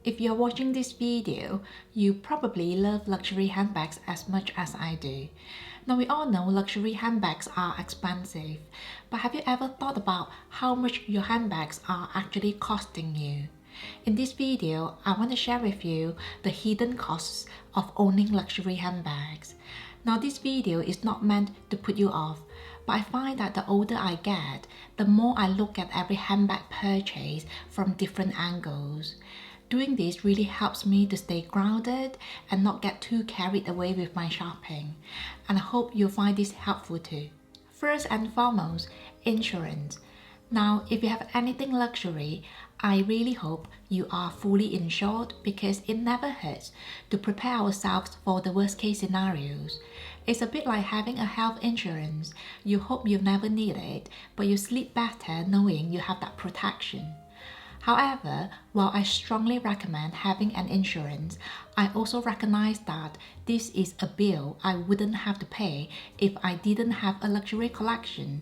If you're watching this video, you probably love luxury handbags as much as I do. Now we all know luxury handbags are expensive, but have you ever thought about how much your handbags are actually costing you? In this video, I want to share with you the hidden costs of owning luxury handbags. Now this video is not meant to put you off, but I find that the older I get, the more I look at every handbag purchase from different angles. Doing this really helps me to stay grounded and not get too carried away with my shopping. And I hope you'll find this helpful too. First and foremost, insurance. Now, if you have anything luxury, I really hope you are fully insured because it never hurts to prepare ourselves for the worst case scenarios. It's a bit like having a health insurance. You hope you never need it, but you sleep better knowing you have that protection. However, while I strongly recommend having an insurance, I also recognize that this is a bill I wouldn't have to pay if I didn't have a luxury collection.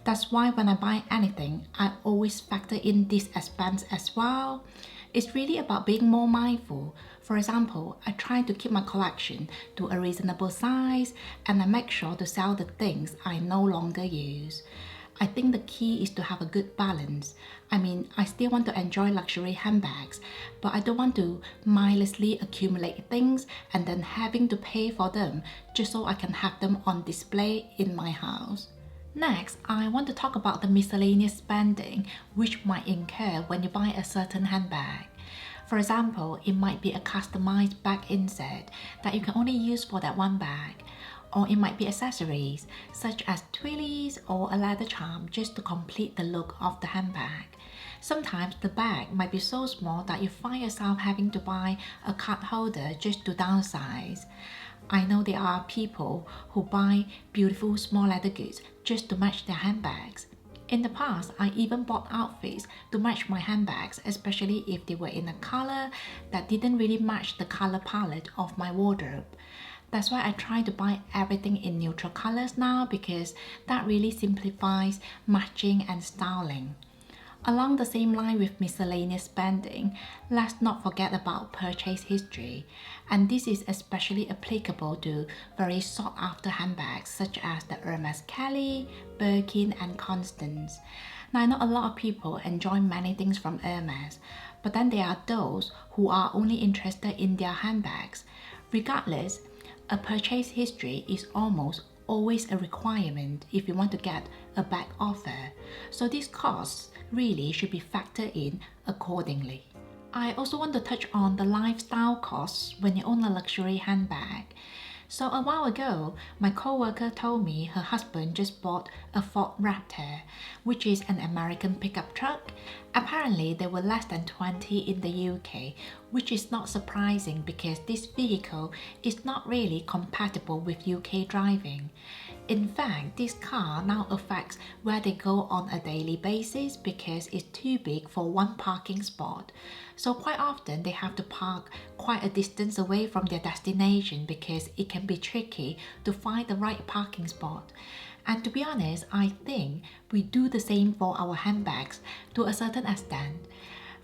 That's why when I buy anything, I always factor in this expense as well. It's really about being more mindful. For example, I try to keep my collection to a reasonable size and I make sure to sell the things I no longer use. I think the key is to have a good balance. I still want to enjoy luxury handbags, but I don't want to mindlessly accumulate things and then having to pay for them just so I can have them on display in my house. Next, I want to talk about the miscellaneous spending which might incur when you buy a certain handbag. For example, it might be a customized bag insert that you can only use for that one bag. Or it might be accessories such as twillies or a leather charm just to complete the look of the handbag. Sometimes the bag might be so small that you find yourself having to buy a card holder just to downsize. I know there are people who buy beautiful small leather goods just to match their handbags. In the past, I even bought outfits to match my handbags, especially if they were in a color that didn't really match the color palette of my wardrobe. That's why I try to buy everything in neutral colors now because that really simplifies matching and styling. Along the same line with miscellaneous spending, let's not forget about purchase history. And this is especially applicable to very sought after handbags such as the Hermes Kelly, Birkin and Constance. Now I know a lot of people enjoy many things from Hermes, but then there are those who are only interested in their handbags. Regardless, a purchase history is almost always a requirement if you want to get a bag offer, so these costs really should be factored in accordingly. I also want to touch on the lifestyle costs when you own a luxury handbag. So a while ago, my coworker told me her husband just bought a Ford Raptor, which is an American pickup truck. Apparently, there were less than 20 in the UK, which is not surprising because this vehicle is not really compatible with UK driving. In fact, this car now affects where they go on a daily basis because it's too big for one parking spot. So quite often they have to park quite a distance away from their destination because it can be tricky to find the right parking spot. And to be honest, I think we do the same for our handbags to a certain extent.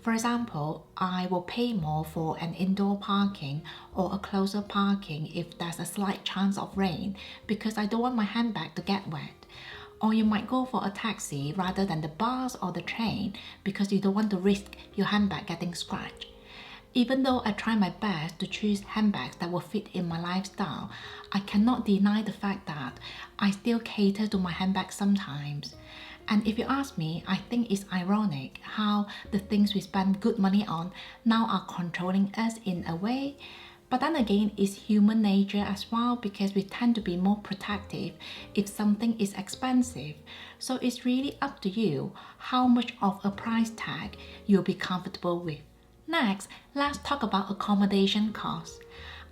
For example, I will pay more for an indoor parking or a closer parking if there's a slight chance of rain because I don't want my handbag to get wet. Or you might go for a taxi rather than the bus or the train because you don't want to risk your handbag getting scratched. Even though I try my best to choose handbags that will fit in my lifestyle, I cannot deny the fact that I still cater to my handbags sometimes. And if you ask me, I think it's ironic how the things we spend good money on now are controlling us in a way. But then again, it's human nature as well because we tend to be more protective if something is expensive. So it's really up to you how much of a price tag you'll be comfortable with. Next, let's talk about accommodation costs.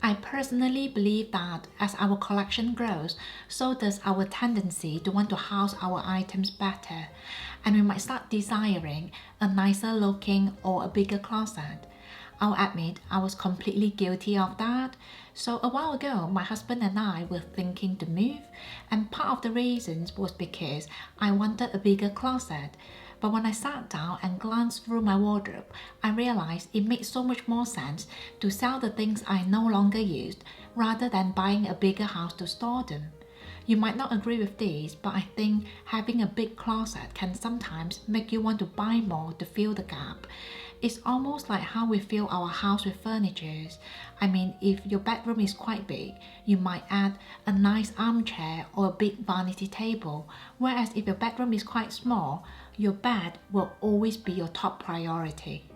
I personally believe that as our collection grows, so does our tendency to want to house our items better, and we might start desiring a nicer looking or a bigger closet. I'll admit I was completely guilty of that. So a while ago, my husband and I were thinking to move, and part of the reasons was because I wanted a bigger closet. But when I sat down and glanced through my wardrobe, I realized it makes so much more sense to sell the things I no longer used rather than buying a bigger house to store them. You might not agree with this, but I think having a big closet can sometimes make you want to buy more to fill the gap. It's almost like how we fill our house with furniture. I mean, if your bedroom is quite big, you might add a nice armchair or a big vanity table, whereas if your bedroom is quite small, your bed will always be your top priority.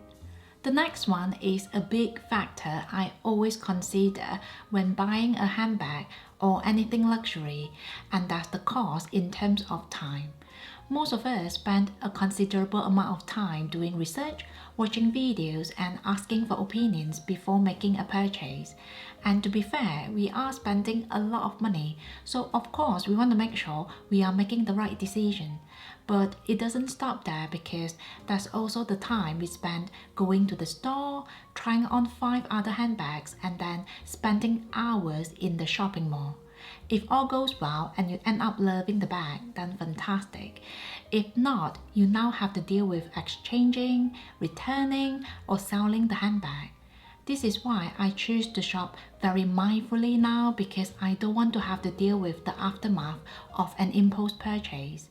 The next one is a big factor I always consider when buying a handbag or anything luxury, and that's the cost in terms of time. Most of us spend a considerable amount of time doing research, watching videos, and asking for opinions before making a purchase. And to be fair, we are spending a lot of money, so of course we want to make sure we are making the right decision. But it doesn't stop there, because that's also the time we spend going to the store, trying on 5 other handbags, and then spending hours in the shopping mall. If all goes well and you end up loving the bag, then fantastic. If not, you now have to deal with exchanging, returning, or selling the handbag. This is why I choose to shop very mindfully now, because I don't want to have to deal with the aftermath of an impulse purchase.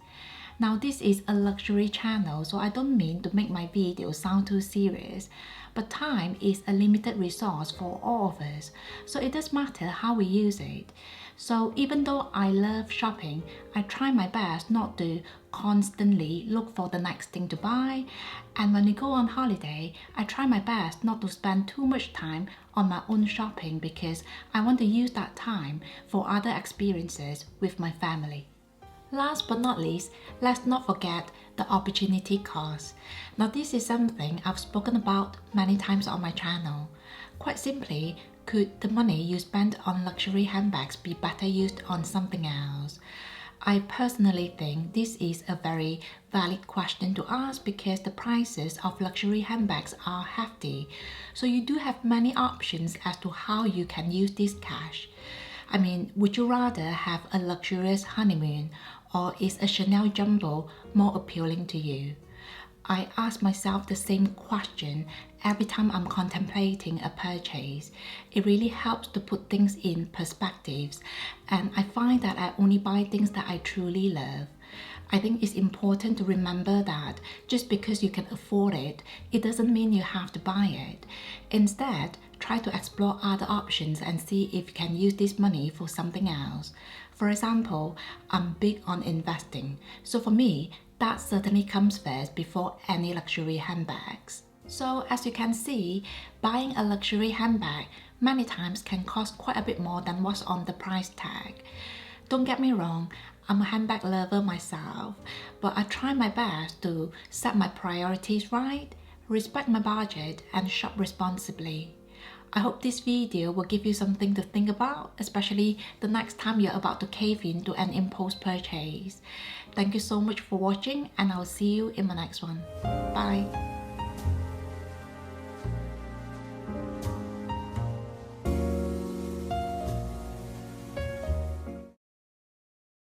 Now, this is a luxury channel, so I don't mean to make my videos sound too serious, but time is a limited resource for all of us, so it does matter how we use it. So even though I love shopping, I try my best not to constantly look for the next thing to buy, and when we go on holiday, I try my best not to spend too much time on my own shopping, because I want to use that time for other experiences with my family. Last but not least, let's not forget the opportunity cost. Now, this is something I've spoken about many times on my channel. Quite simply, could the money you spend on luxury handbags be better used on something else? I personally think this is a very valid question to ask, because the prices of luxury handbags are hefty. So you do have many options as to how you can use this cash. I mean, would you rather have a luxurious honeymoon, or is a Chanel jumbo more appealing to you? I ask myself the same question every time I'm contemplating a purchase. It really helps to put things in perspectives, and I find that I only buy things that I truly love. I think it's important to remember that just because you can afford it, it doesn't mean you have to buy it. Instead, try to explore other options and see if you can use this money for something else. For example, I'm big on investing, so for me, that certainly comes first before any luxury handbags. So as you can see, buying a luxury handbag many times can cost quite a bit more than what's on the price tag. Don't get me wrong, I'm a handbag lover myself, but I try my best to set my priorities right, respect my budget, and shop responsibly. I hope this video will give you something to think about, especially the next time you're about to cave into an impulse purchase. Thank you so much for watching, and I'll see you in my next one. Bye!